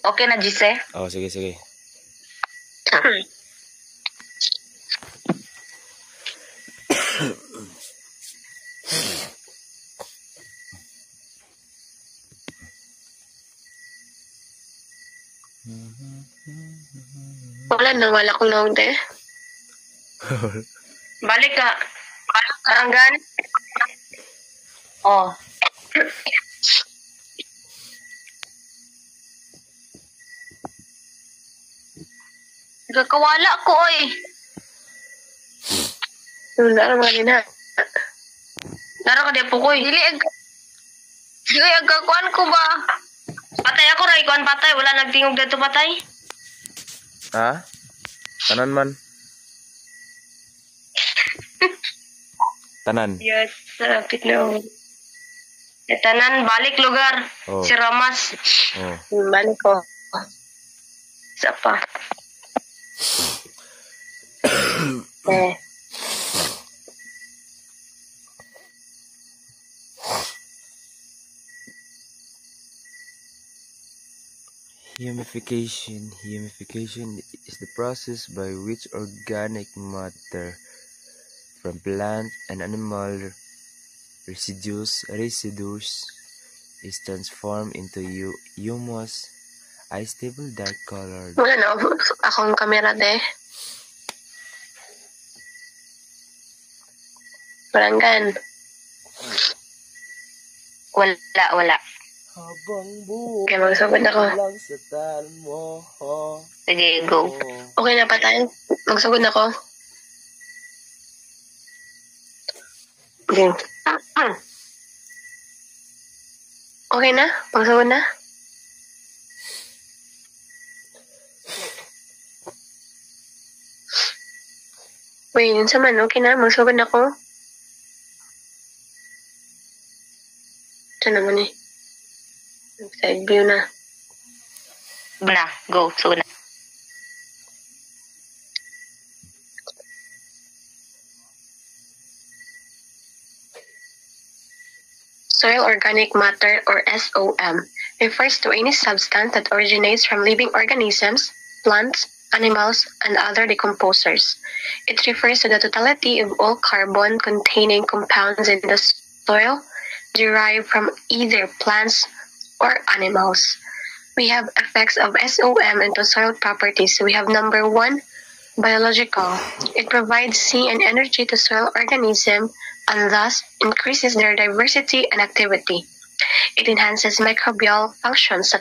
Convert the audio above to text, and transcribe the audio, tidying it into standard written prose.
Okay na, Gise? Oh, sige. Wala ko lang de. Balik ka. Karanggan. Oh. Nagkakawala ko, oy. Wala naman din ha. Dara ka depo ko, Dili agkakuan ko ba? Patay ako, ray. Kuan patay. Wala nagtingog dito patay. Ha? Tanan man. Tanan. Yes, sapit na. Tanan, balik lugar. Oh. Si Ramas. Oh. Balik ko. Isa pa. Humification is the process by which organic matter from plant and animal residues is transformed into humus, a stable dark colored. Wala na akong kamera de. Baranggan. Wala. Habang buhay Okay, magsugod ako. lang sa talan mo. Sige, go. Okay na pa tayo? Magsugod ako. Okay. Okay na? Magsugod na? Wait, yun sa man. Okay na? Magsugod na ako? Ito naman eh. Side view na. Na, go. So na. Soil organic matter, or SOM, refers to any substance that originates from living organisms, plants, animals, and other decomposers. It refers to the totality of all carbon-containing compounds in the soil derived from either plants or animals. We have effects of SOM into soil properties. We have number 1, biological. It provides heat and energy to soil organisms and thus increases their diversity and activity. It enhances microbial functions such